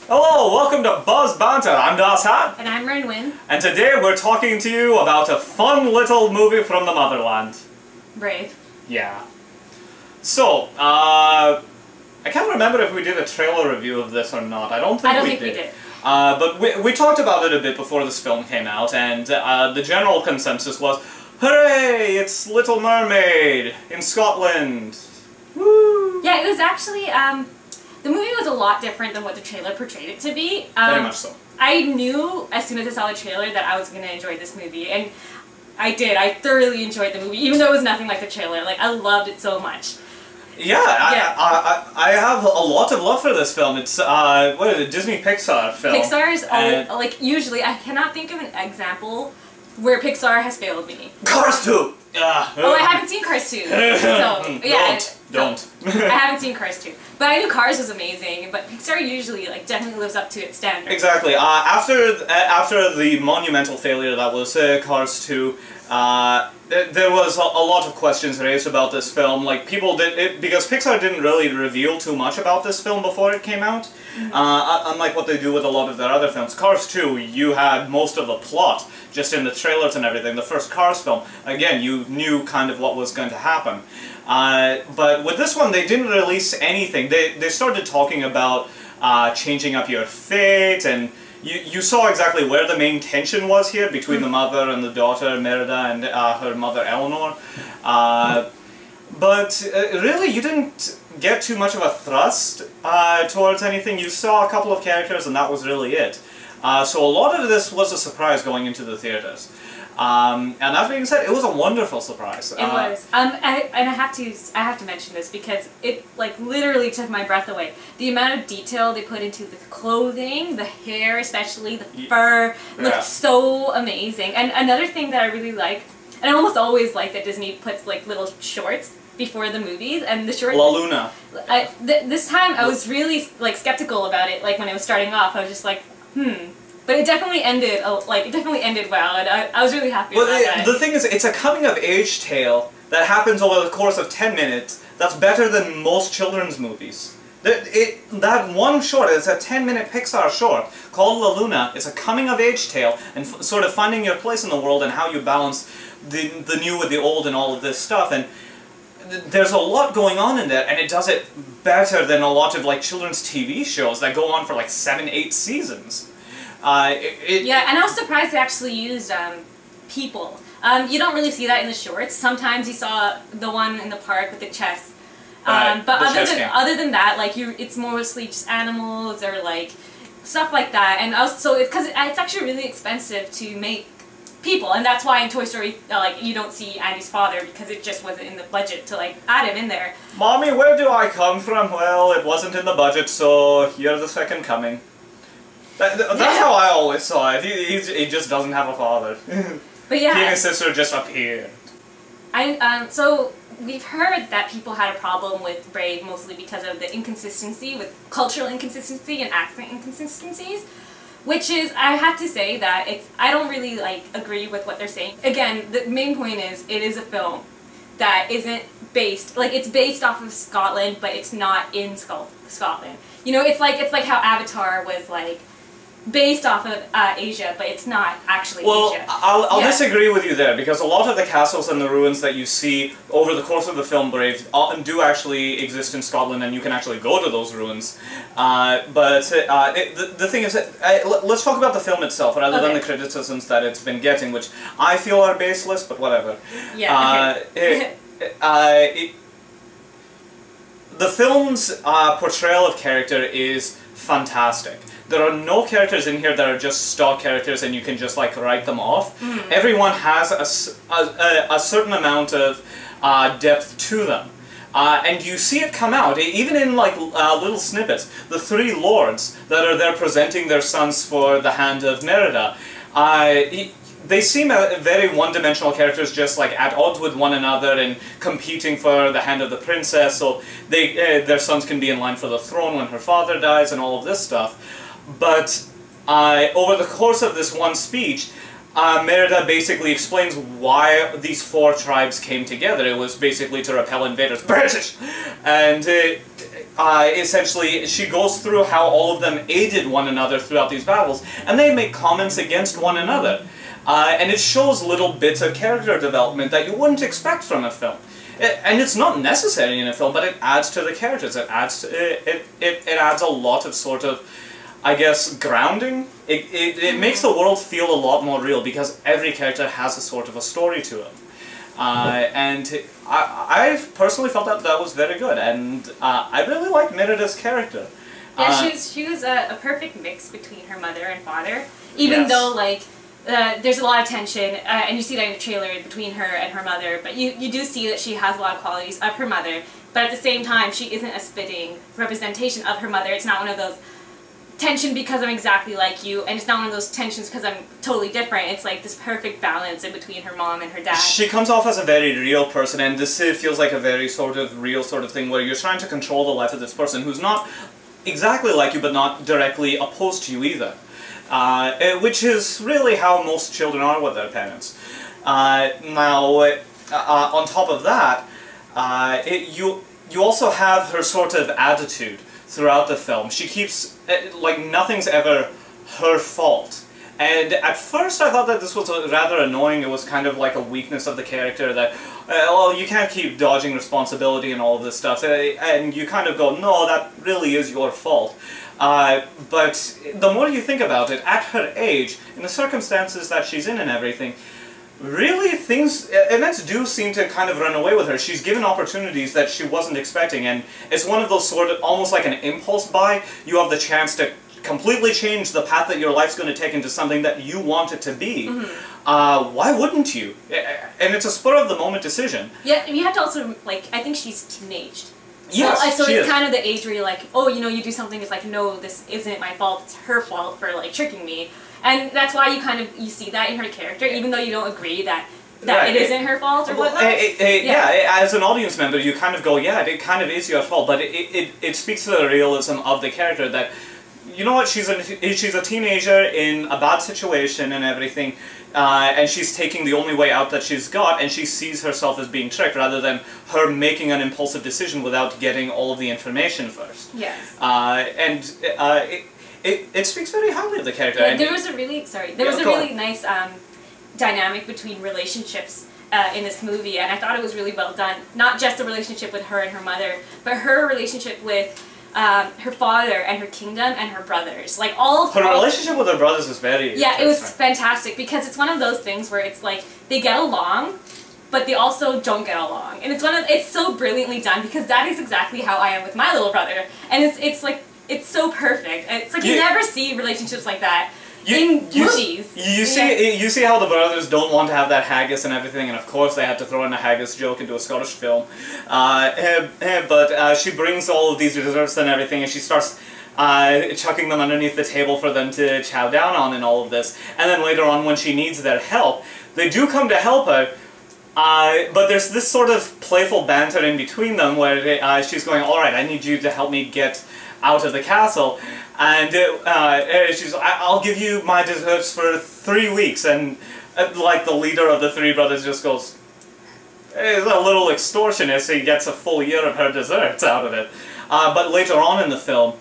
Hello, welcome to Buzz Banter. I'm Das Hat. And I'm Rinwin. And today we're talking to you about a fun little movie from the motherland. Brave. Yeah. So, I can't remember if we did a trailer review of this or not. I don't think we did. But we talked about it a bit before this film came out, and the general consensus was, hooray, it's Little Mermaid in Scotland. Woo! Yeah, it was actually, the movie was a lot different than what the trailer portrayed it to be. Very much so. I knew as soon as I saw the trailer that I was going to enjoy this movie, and I did. I thoroughly enjoyed the movie, even though it was nothing like the trailer. Like, I loved it so much. Yeah, I have a lot of love for this film. It's, what is it, Disney Pixar film. Pixar's, like, usually, I cannot think of an example where Pixar has failed me. Cars 2! Oh, I haven't seen Cars 2. So, yeah. Don't. I haven't seen Cars 2. But I knew Cars was amazing, but Pixar usually, like, definitely lives up to its standards. Exactly. After the monumental failure that was Cars 2, there was a lot of questions raised about this film. Like, people because Pixar didn't really reveal too much about this film before it came out. Unlike what they do with a lot of their other films. Cars 2, you had most of the plot just in the trailers and everything. The first Cars film, again, you knew kind of what was going to happen. But with this one, they didn't release anything. They started talking about changing up your fate, and you saw exactly where the main tension was here between the mother and the daughter, Merida, and her mother, Eleanor. But really, you didn't get too much of a thrust towards anything. You saw a couple of characters, and that was really it. So a lot of this was a surprise going into the theaters. And that being said, it was a wonderful surprise. It was. And I have to mention this because it, like, literally took my breath away. The amount of detail they put into the clothing, the hair especially, the fur, looked so amazing. And another thing that I really like, and I almost always like that Disney puts, like, little shorts before the movies, and the shorts... La Luna. This time I was really, like, skeptical about it. Like, when it was starting off, I was just like, But it definitely ended, well, and I was really happy about that. The thing is, it's a coming-of-age tale that happens over the course of 10 minutes that's better than most children's movies. That one short, it's a 10-minute Pixar short called La Luna. It's a coming-of-age tale and sort of finding your place in the world and how you balance the new with the old and all of this stuff. And there's a lot going on in there, and it does it better than a lot of, like, children's TV shows that go on for like 7-8 seasons. Yeah, and I was surprised they actually used people. You don't really see that in the shorts. Sometimes you saw the one in the park with the chess. But other than that, like, it's mostly just animals or, like, stuff like that. And also, because it's actually really expensive to make people, and that's why in Toy Story, like, you don't see Andy's father, because it just wasn't in the budget to, like, add him in there. Mommy, where do I come from? Well, it wasn't in the budget, so you're the second coming. That's how I always saw it. He just doesn't have a father. But yeah, he and his sister just appeared. So we've heard that people had a problem with Brave mostly because of the inconsistency, with cultural inconsistency and accent inconsistencies. Which is, I have to say that I don't really, like, agree with what they're saying. Again, the main point is, it is a film that isn't based, like, it's based off of Scotland, but it's not in Scotland. You know, it's like how Avatar was, like, based off of Asia, but it's not actually Asia. Well, I'll disagree with you there, because a lot of the castles and the ruins that you see over the course of the film Brave do actually exist in Scotland, and you can actually go to those ruins. The thing is, let's talk about the film itself, rather than the criticisms that it's been getting, which I feel are baseless, but whatever. Yeah, the film's portrayal of character is fantastic. There are no characters in here that are just stock characters and you can just, like, write them off. Everyone has a certain amount of depth to them. And you see it come out, even in, like, little snippets. The three lords that are there presenting their sons for the hand of Merida, they seem very one-dimensional characters, just, like, at odds with one another and competing for the hand of the princess, so their sons can be in line for the throne when her father dies and all of this stuff. But over the course of this one speech, Merida basically explains why these four tribes came together. It was basically to repel invaders. British! And essentially, she goes through how all of them aided one another throughout these battles, and they make comments against one another. And it shows little bits of character development that you wouldn't expect from a film. And it's not necessary in a film, but it adds to the characters. It adds a lot of sort of, I guess, grounding. It makes the world feel a lot more real because every character has a sort of a story to it. And I personally felt that that was very good, and I really liked Merida's character. Yeah, she was a perfect mix between her mother and father, even though, like, there's a lot of tension, and you see that in the trailer between her and her mother, but you do see that she has a lot of qualities of her mother, but at the same time, she isn't a spitting representation of her mother. It's not one of those tension because I'm exactly like you, and it's not one of those tensions because I'm totally different. It's like this perfect balance in between her mom and her dad. She comes off as a very real person, and this feels like a very sort of real sort of thing where you're trying to control the life of this person who's not exactly like you, but not directly opposed to you either. Which is really how most children are with their parents. Now, on top of that, you also have her sort of attitude throughout the film. She keeps, like, nothing's ever her fault. And at first I thought that this was rather annoying. It was kind of like a weakness of the character that, well, you can't keep dodging responsibility and all of this stuff. And you kind of go, no, that really is your fault. But the more you think about it, at her age, in the circumstances that she's in and everything, really events do seem to kind of run away with her. She's given opportunities that she wasn't expecting, and it's one of those sort of, almost like an impulse buy. You have the chance to completely change the path that your life's going to take into something that you want it to be. Why wouldn't you? And it's a spur-of-the-moment decision. Yeah, you have to also, like, I think she's teenaged. Yes, so it's kind of the age where you're like, oh, you know, you do something, it's like, no, this isn't my fault, it's her fault for, like, tricking me. And that's why you see that in her character, even though you don't agree that it isn't her fault or whatnot. Yeah, as an audience member, you kind of go, yeah, it kind of is your fault, but it speaks to the realism of the character that, you know what, she's a teenager in a bad situation and everything, and she's taking the only way out that she's got, and she sees herself as being tricked rather than her making an impulsive decision without getting all of the information first. Yes. It speaks very highly of the character. Yeah, there was a really nice dynamic between relationships in this movie, and I thought it was really well done. Not just the relationship with her and her mother, but her relationship with her father and her kingdom and her brothers. Like her relationship with her brothers is very it was fantastic because it's one of those things where it's like they get along, but they also don't get along, and it's so brilliantly done because that is exactly how I am with my little brother, and it's like. It's so perfect. It's like you never see relationships like that in movies. You see how the brothers don't want to have that haggis and everything, and of course they had to throw in a haggis joke into a Scottish film. But she brings all of these desserts and everything, and she starts chucking them underneath the table for them to chow down on and all of this. And then later on, when she needs their help, they do come to help her. But there's this sort of playful banter in between them where she's going, all right, I need you to help me get out of the castle, and she's, I'll give you my desserts for 3 weeks, and like the leader of the three brothers just goes, he's a little extortionist, he gets a full year of her desserts out of it. But later on in the film,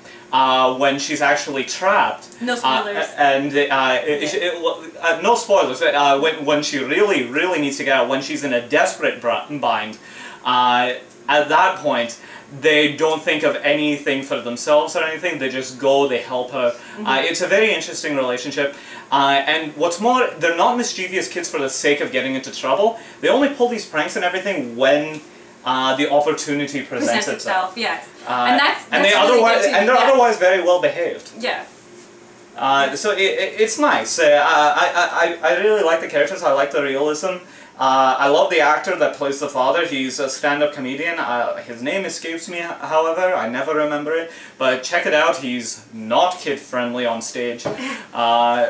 when she's actually trapped, no spoilers, no spoilers, when she really needs to get out, when she's in a desperate bind, at that point, they don't think of anything for themselves or anything, they just go, they help her. It's a very interesting relationship, and what's more, they're not mischievous kids for the sake of getting into trouble. They only pull these pranks and everything when the opportunity presents itself. Yes. And they're otherwise very well behaved. Yeah. So it's nice. I really like the characters, I like the realism. I love the actor that plays the father. He's a stand-up comedian. His name escapes me, however. I never remember it. But check it out. He's not kid-friendly on stage. Overall,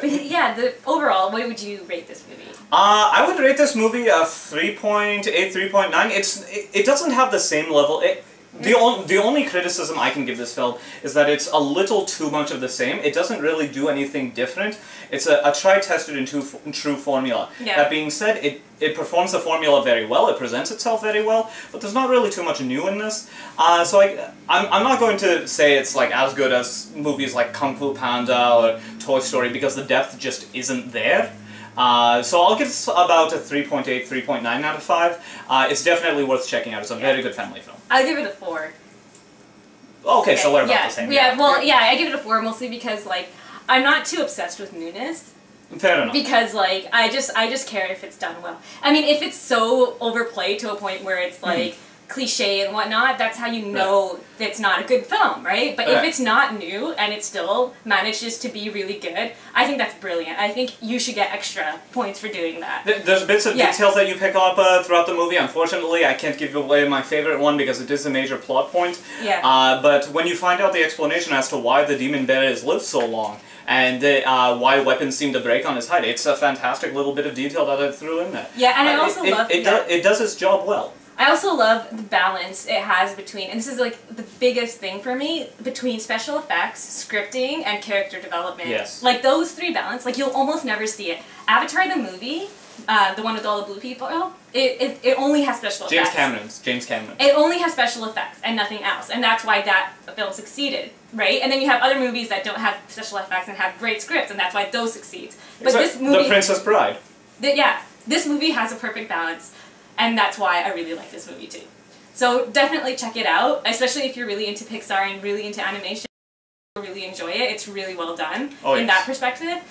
what would you rate this movie? I would rate this movie a 3.8, 3.9. It doesn't have the same level. The only criticism I can give this film is that it's a little too much of the same. It doesn't really do anything different. It's a tried, tested, and true formula. Yeah. That being said, it performs the formula very well, it presents itself very well, but there's not really too much new in this. So I'm not going to say it's like as good as movies like Kung Fu Panda or Toy Story, because the depth just isn't there. So I'll give it about a 3.8, 3.9 out of 5. It's definitely worth checking out. It's a very good family film. I'll give it a 4. Okay, so we're about the same. Yeah, well, yeah, I give it a 4 mostly because, like, I'm not too obsessed with newness. Fair enough. Because, like, I just care if it's done well. I mean, if it's so overplayed to a point where it's, like, cliche and whatnot, that's how you know it's not a good film, right? But if it's not new and it still manages to be really good, I think that's brilliant. I think you should get extra points for doing that. There's bits of details that you pick up throughout the movie. Unfortunately, I can't give away my favorite one because it is a major plot point. Yeah. But when you find out the explanation as to why the demon bear has lived so long, and why weapons seem to break on his hide, it's a fantastic little bit of detail that I threw in there. Yeah, and I also love it does its job well. I also love the balance it has between, and this is like the biggest thing for me, between special effects, scripting, and character development. Yes. Like those three balance, like you'll almost never see it. Avatar the movie, the one with all the blue people, it only has special effects. James Cameron. It only has special effects and nothing else, and that's why that film succeeded, right? And then you have other movies that don't have special effects and have great scripts, and that's why those succeed. But this movie, The Princess Bride. This movie has a perfect balance. And that's why I really like this movie too. So definitely check it out, especially if you're really into Pixar and really into animation. You'll really enjoy it. It's really well done in that perspective.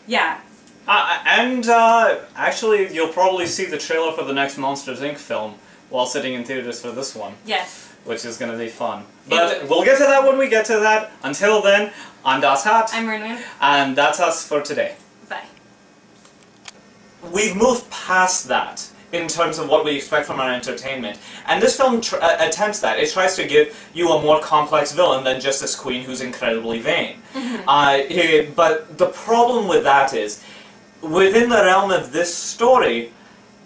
Yeah. Actually, you'll probably see the trailer for the next Monsters, Inc. film while sitting in theaters for this one. Yes. Which is going to be fun. But we'll get to that when we get to that. Until then, I'm Das Hat. I'm Rinwin. And that's us for today. Bye. We've moved past that in terms of what we expect from our entertainment. And this film attempts that. It tries to give you a more complex villain than just this queen who's incredibly vain. But the problem with that is, within the realm of this story,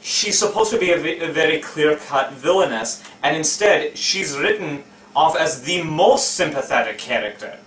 she's supposed to be a very clear-cut villainess, and instead she's written off as the most sympathetic character.